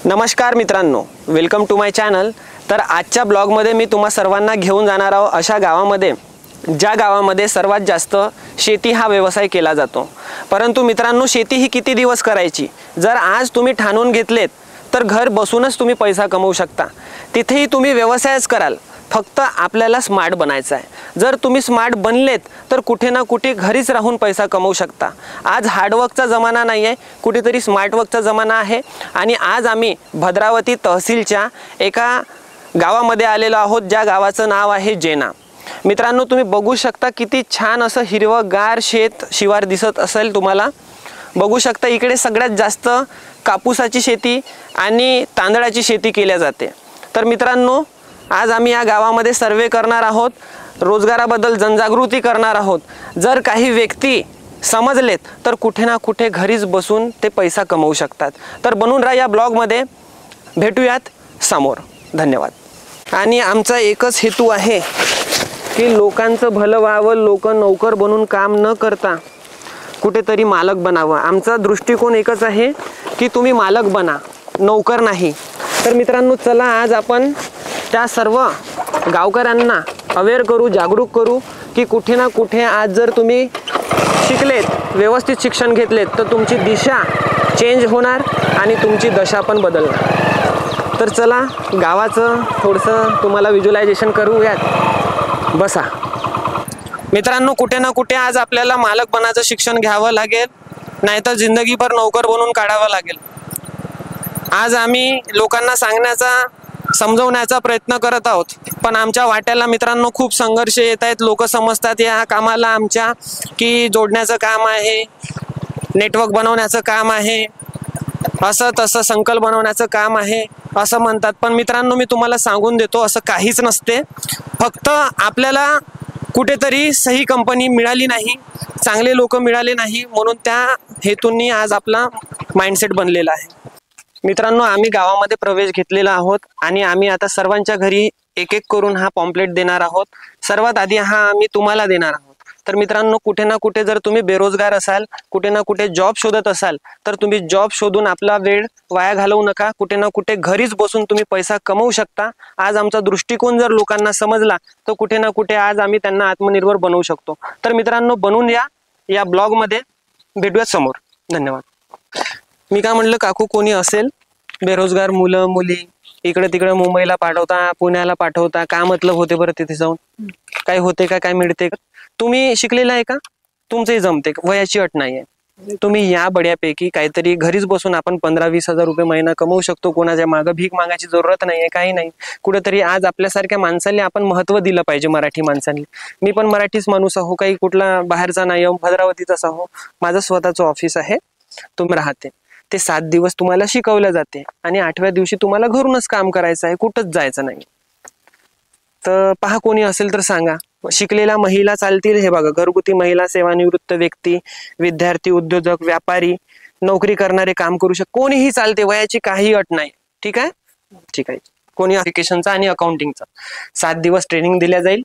नमस्कार मित्रांनो, welcome to my channel. तर आजच्या ब्लॉगमध्ये मी तुम्हा सर्वांना घेऊन जाणार आहोत अशा गावामध्ये ज्या गावामध्ये सर्वात जास्त शेती हा व्यवसाय केला जातो। परंतु मित्रांनो, शेती ही किती दिवस करायची? जर आज तुम्ही ठाणून घेतलेत तर घर बसूनच तुम्ही पैसा कमवू शकता। तिथेही तुम्ही व्यवसायच कराल, फक्त आपल्याला स्मार्ट बनायचं आहे। जर तुम्ही स्मार्ट बनलेत तर कुठे ना कुठे घरीच राहून पैसा कमवू शकता। आज हार्डवर्कचा जमाना नाही आहे, कुठेतरी स्मार्ट वर्कचा जमाना आहे। आणि आज आम्ही भद्रावती तहसीलच्या एका गावामध्ये आलेलो आहोत, ज्या गावाचं नाव आहे जेना। मित्रांनो, तुम्ही बघू शकता किती छान असं हिरवगार शेत शिवार दिसत असेल तुम्हाला। बघू शकता इकडे सगळ्यात जास्त कापूसाची शेती आणि तांदळाची शेती केल्या जाते। तर मित्रांनो, आज आम्ही या गावामध्ये सर्वे करणार आहोत, रोजगाराबद्दल जनजागृती करणार आहोत। जर काही व्यक्ती समजलेत तर कुठे ना कुठे घरीच बसून ते पैसा कमवू शकतात। तर बनून राहा या ब्लॉगमध्ये, भेटूयात समोर। धन्यवाद। आणि आमचा एकच हेतू आहे की लोकांचं भलं व्हावं, लोक नोकर बनून काम न करता कुठेतरी मालक बनावं। आमचा दृष्टिकोन एकच आहे की तुम्ही मालक बना, नोकर नाही। तर मित्रांनो, चला आज आपण त्या सर्व गावकऱ्यांना अवेअर करू, जागरूक करू की कुठे ना कुठे आज जर तुम्ही शिकलेत, व्यवस्थित शिक्षण घेतलेत तर तुमची दिशा चेंज होणार आणि तुमची दशा पण बदलणार। तर चला गावाचं थोडंसं तुम्हाला व्हिज्युअलायझेशन करूयात, बसा। मित्रांनो, कुठे ना कुठे आज आपल्याला मालक बनायचं शिक्षण घ्यावं लागेल, नाहीतर जिंदगीभर नोकर बनून काढावं लागेल। आज आम्ही लोकांना सांगण्याचा, समजवण्याचा प्रयत्न करत आहोत, पण आमच्या वाट्याला मित्रांनो खूप संघर्ष येत आहेत। लोक समजतात या कामाला आमच्या की जोडण्याचं काम आहे, नेटवर्क बनवण्याचं काम आहे, असं तसं संकल्प बनवण्याचं काम आहे असं म्हणतात। पण मित्रांनो, मी तुम्हाला सांगून देतो, असं काहीच नसते। फक्त आपल्याला कुठेतरी सही कंपनी मिळाली नाही, चांगले लोक मिळाले नाही, म्हणून त्या हेतूंनी आज आपला माइंडसेट बनलेला आहे। मित्रांनो, आम्ही गावामध्ये प्रवेश घेतलेला आहोत आणि आम्ही आता सर्वांच्या घरी एक एक करून हा पॉम्पलेट देणार आहोत। सर्वात आधी हा आम्ही तुम्हाला देणार आहोत। तर मित्रांनो, कुठे ना कुठे जर तुम्ही बेरोजगार असाल, कुठे ना कुठे जॉब शोधत असाल तर तुम्ही जॉब शोधून आपला वेळ वाया घालवू नका। कुठे ना कुठे घरीच बसून तुम्ही पैसा कमवू शकता। आज आमचा दृष्टिकोन जर लोकांना समजला तर कुठे ना कुठे आज आम्ही त्यांना आत्मनिर्भर बनवू शकतो। तर मित्रांनो, बनून या ब्लॉगमध्ये भेटूयात समोर। धन्यवाद। मी काय म्हणलं, काकू कोणी असेल बेरोजगार मुलं मुली इकडे तिकडे मुंबईला पाठवता, पुण्याला पाठवता, काय मतलब होते बरं तिथे जाऊन? काय होते का, काय मिळते का? तुम्ही शिकलेला आहे का? तुमचंही जमते का? वयाची अट नाहीये। तुम्ही या बड्यापैकी काहीतरी घरीच बसून आपण 15-20 हजार रुपये महिना कमवू शकतो। कोणाच्या मागं भीक मागायची जरूरत नाहीये, काही नाही। कुठेतरी आज आपल्यासारख्या माणसांनी आपण महत्व दिलं पाहिजे, मराठी माणसांनी। मी पण मराठीच माणूस आहो, काही कुठला बाहेरचा नाही, भद्रावतीचाच आहो। माझं स्वतःचं ऑफिस आहे, तुम्ही राहते ते 7 दिवस तुम्हाला शिकवलं जाते आणि 8व्या दिवशी तुम्हाला घरूनच काम करायचं आहे, कुठंच जायचं नाही। तर पहा, कोणी असेल तर सांगा। शिकलेल्या महिला चालतील, हे बघा, घरगुती महिला, सेवानिवृत्त व्यक्ती, विद्यार्थी, उद्योजक, व्यापारी, नोकरी करणारे काम करू शकतो, कोणीही चालते, वयाची काही अट नाही। ठीक आहे, ठीक आहे। कोणी ऍप्लिकेशनचा आणि अकाउंटिंगचा 7 दिवस ट्रेनिंग दिल्या जाईल।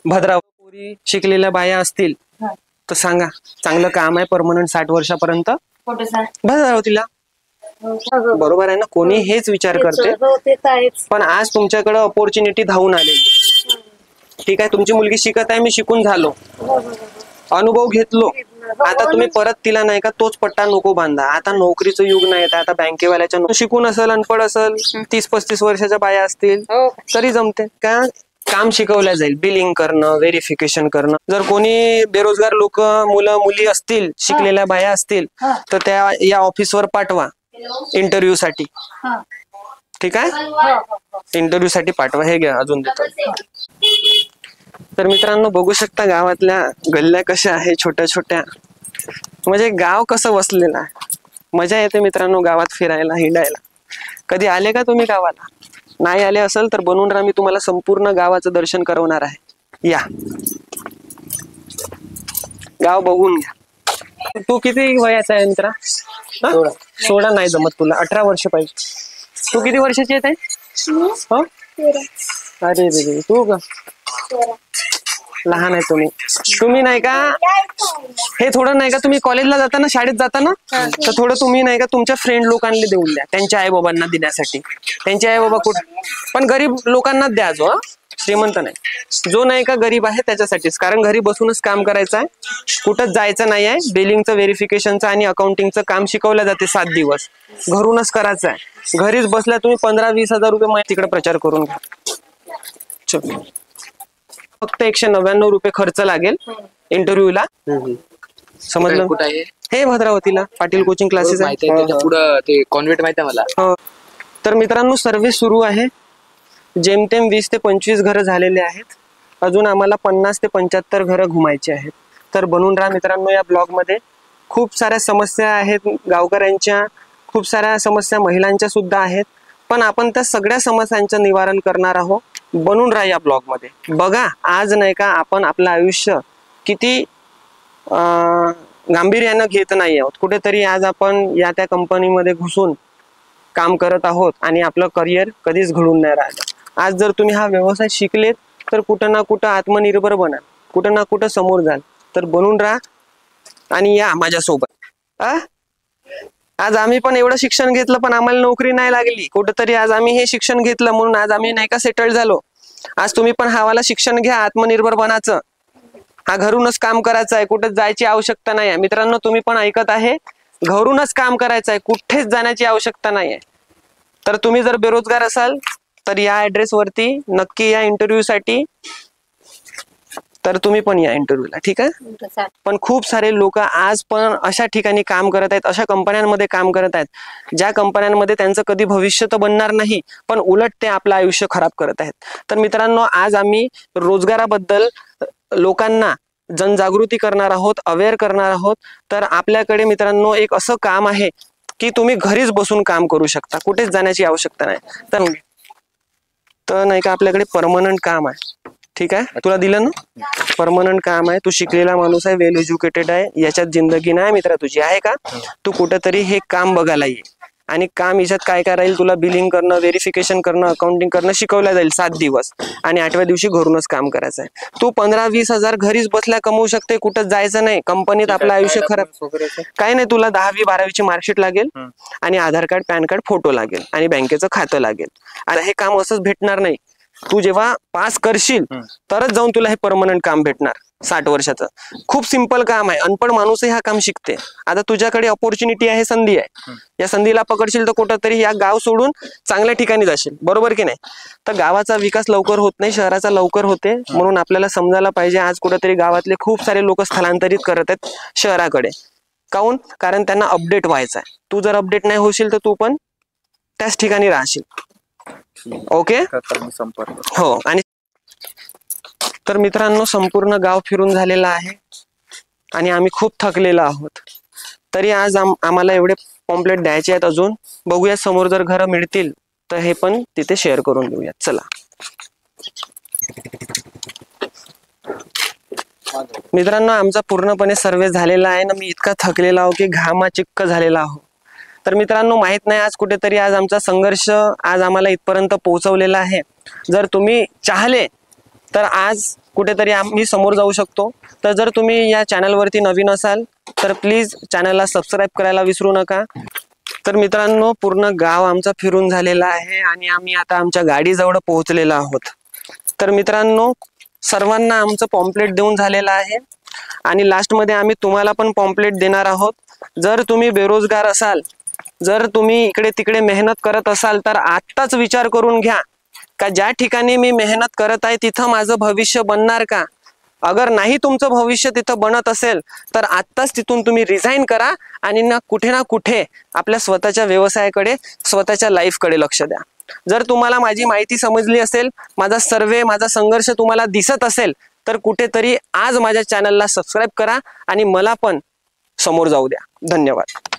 भद्रावती शिकलेल्या बाया असतील तर सांगा, चांगलं काम आहे, परमनंट 60 वर्षापर्यंत भद्रावतीला। बरोबर आहे ना? कोणी हेच विचार करते, पण आज तुमच्याकडे अपॉर्च्युनिटी धावून आलेली। ठीक आहे, तुमची मुलगी शिकत आहे, मी शिकून झालो, अनुभव घेतलो, आता तुम्ही परत तिला नाही का तोच पट्टा नको बांधा। आता नोकरीचं युग नाही, आता बँकेवाल्याच्या शिकून असेल, अनपढ असेल, 30-35 वर्षाच्या बाया असतील तरी जमते का? काम शिकवलं जाईल, बिलिंग करणं, व्हेरिफिकेशन करणं। जर कोणी बेरोजगार लोक, मुलं मुली असतील, शिकलेल्या बाया असतील तर त्या या ऑफिसवर पाठवा इंटरव्ह्यू साठी। ठीक आहे, इंटरव्ह्यू साठी पाठवा। हे घ्या, अजून देतो। तर मित्रांनो, बघू शकता गावातल्या गल्ल्या कशा आहे, छोट्या छोट्या, म्हणजे गाव कसं वसलेलं आहे। मजा येते मित्रांनो गावात फिरायला, हिंडायला। कधी आले का तुम्ही गावाला? नाही आले असेल तर बनवून राहा, मी तुम्हाला संपूर्ण गावाचं दर्शन करवणार आहे। या, गाव बघून घ्या। तू किती वयाचा आहे मित्रा? 16 नाही जमत तुला, 18 वर्ष पाहिजे। तू किती वर्षाची आहे? अरे रे, तू का? लहान आहे तुम्ही. तुम्ही नाही का हे थोडं नाही का तुम्ही कॉलेजला जाताना शाळेत जाताना तर थोडं तुम्ही नाही का तुमच्या फ्रेंड लोकांना देऊन द्या, त्यांच्या आई बाबांना देण्यासाठी. त्यांचे आई बाबा कुठं पण गरीब लोकांनाच द्या, जो श्रीमंत नाही, जो नाही का गरीब आहे त्याच्यासाठीच. कारण घरी बसूनच काम करायचं आहे, कुठंच जायचं नाही आहे. बिलिंगचं, व्हेरिफिकेशनचं आणि अकाउंटिंगचं काम शिकवलं जाते 7 दिवस, घरूनच करायचं आहे. घरीच बसल्या तुम्ही 15-20 हजार रुपये तिकडे प्रचार करून घ्या. चल. फक्त 199 रुपये खर्च लागेल इंटरव्ह्यूला. समजलं? कुठं आहे हे भद्रावतीला पाटील कोचिंग क्लासेस आहे. माहिती आहे, त्याच्या पुढं ते कॉन्व्हेंट माहिती आहे मला. हो. तर मित्रांनो, सर्व्हिस सुरू आहे. जेमतेम 20 ते 25 घरं झालेले आहेत. अजून आम्हाला 50 ते 75 घरं घुमायची आहेत. तर बनून राहा मित्रांनो. या ब्लॉगमध्ये खूप साऱ्या समस्या आहेत गावकऱ्यांच्या, खूप साऱ्या समस्या महिलांच्या सुद्धा आहेत. पण आपण त्या सगळ्या समस्यांचं निवारण करणार आहोत. बनून राहा या ब्लॉगमध्ये. बघा, आज नाही का आपण आपलं आयुष्य किती गांभीर्यानं घेत नाही आहोत. कुठेतरी आज आपण या त्या कंपनीमध्ये घुसून काम करत आहोत आणि आपलं करिअर कधीच घडून नाही राहिलं. आज जर तुम्ही हा व्यवसाय शिकलेत तर कुठं ना कुठं आत्मनिर्भर बनाल, कुठं ना कुठं समोर जाल. तर बनून राहा आणि या माझ्यासोबत. आज आम्ही पण एवढं शिक्षण घेतलं पण आम्हाला नोकरी नाही लागली. कुठंतरी आज आम्ही हे शिक्षण घेतलं म्हणून आज आम्ही नाही का सेटल झालो. आज तुम्ही पण हवाला शिक्षण घ्या, आत्मनिर्भर बनायचं. हा घरूनच काम करायचं आहे, कुठं जायची आवश्यकता नाही आहे. मित्रांनो, तुम्ही पण ऐकत आहे, घरूनच काम करायचं आहे, कुठेच जाण्याची आवश्यकता नाही आहे. तर तुम्ही जर बेरोजगार असाल तर या ऍड्रेस वरती नक्की या इंटरव्ह्यू साठी. तर तुम्ही पण या इंटरव्ह्यूला, ठीक आहे. पण खूप सारे लोक आज पण अशा ठिकाणी काम करत आहेत, अशा कंपन्यांमध्ये काम करत आहेत, ज्या कंपन्यांमध्ये त्यांचं कधी भविष्य तर बनणार नाही, पण उलट ते आपलं आयुष्य खराब करत आहेत. तर मित्रांनो, आज आम्ही रोजगाराबद्दल लोकांना जनजागृती करणार आहोत, अवेअर करणार आहोत. तर आपल्याकडे मित्रांनो एक असं काम आहे की तुम्ही घरीच बसून काम करू शकता, कुठेच जाण्याची आवश्यकता नाही. तर नाही का आपल्याकडे परमनंट काम आहे, ठीक आहे. तुला दिलं ना परमनंट काम आहे, तू शिकलेला माणूस आहे, वेल एज्युकेटेड आहे, याच्यात जिंदगी नाही मित्रा तुझी आहे का. तू कुठेतरी हे काम बघायला ये आणि काम याच्यात काय काय राहील, तुला बिलिंग करणं, व्हेरिफिकेशन करणं, अकाउंटिंग करणं शिकवलं जाईल 7 दिवस आणि 8व्या दिवशी घरूनच काम करायचं आहे. तू 15-20 हजार घरीच बसल्या कमवू शकते, कुठंच जायचं नाही. कंपनीत आपलं आयुष्य खराब काय नाही. तुला 10वी-12वीची मार्कशीट लागेल आणि आधार कार्ड, पॅन कार्ड, फोटो लागेल आणि बँकेचं खातं लागेल. आणि हे काम असंच भेटणार नाही. तू जेव्हा पास करशील तरच जाऊन तुला हे परमनंट काम भेटणार. 60 वर्षाचं खूप सिंपल काम आहे. अनपढ माणूसही हा काम शिकते. आता तुझ्याकडे अपॉर्च्युनिटी आहे, संधी आहे. या संधीला पकडशील तर कुठंतरी या गाव सोडून चांगल्या ठिकाणी जाशील, बरोबर की नाही. तर गावाचा विकास लवकर होत नाही, शहराचा लवकर होते. म्हणून आपल्याला समजायला पाहिजे, आज कुठेतरी गावातले खूप सारे लोक स्थलांतरित करत आहेत शहराकडे. काऊन? कारण त्यांना अपडेट व्हायचं आहे. तू जर अपडेट नाही होशील तर तू पण त्याच ठिकाणी राहशील. ओके हो. आणि तर मित्रांनो, संपूर्ण गाव फिरून झालेला आहे आणि आम्ही खूप थकलेलो आहोत. तरी आज आम्हाला एवढे पॉम्पलेट द्यायचे आहेत. अजून बघूया, समोर जर घरं मिळतील तर हे पण तिथे शेअर करून देऊयात. चला मित्रांनो, आमचा पूर्णपणे सर्वे झालेला आहे ना. मी इतका थकलेला आहो की घामाचिक्क झालेला आहो. तर मित्रांनो, माहित नाही आज कुठेतरी आज आमचा संघर्ष आज आम्हाला इथपर्यंत पोहोचवलेला आहे. जर तुम्ही चाहले तर आज कुठेतरी आम्ही समोर जाऊ शकतो. तर जर तुम्ही या चॅनलवरती नवीन असाल तर प्लीज चॅनलला सबस्क्राईब करायला विसरू नका. तर मित्रांनो, पूर्ण गाव आमचा फिरून झालेला आहे आणि आम्ही आता आमच्या गाडीजवळ पोहोचलेलो आहोत. तर मित्रांनो, सर्वांना आमचं पॉम्पलेट देऊन झालेलं आहे आणि लास्टमध्ये आम्ही तुम्हाला पण पॉम्पलेट देणार आहोत. जर तुम्ही बेरोजगार असाल, जर तुम्ही इकडे तिकडे मेहनत करत असाल तर आत्ताच विचार करून घ्या का ज्या ठिकाणी मी मेहनत करत आहे तिथं माझं भविष्य बनणार का. अगर नाही तुमचं भविष्य तिथं बनत असेल तर आत्ताच तिथून तुम्ही रिझाईन करा आणि ना कुठे आपल्या स्वतःच्या व्यवसायाकडे, स्वतःच्या लाईफकडे लक्ष द्या. जर तुम्हाला माझी माहिती समजली असेल, माझा सर्वे, माझा संघर्ष तुम्हाला दिसत असेल तर कुठेतरी आज माझ्या चॅनलला सबस्क्राईब करा आणि मला पण समोर जाऊ द्या. धन्यवाद.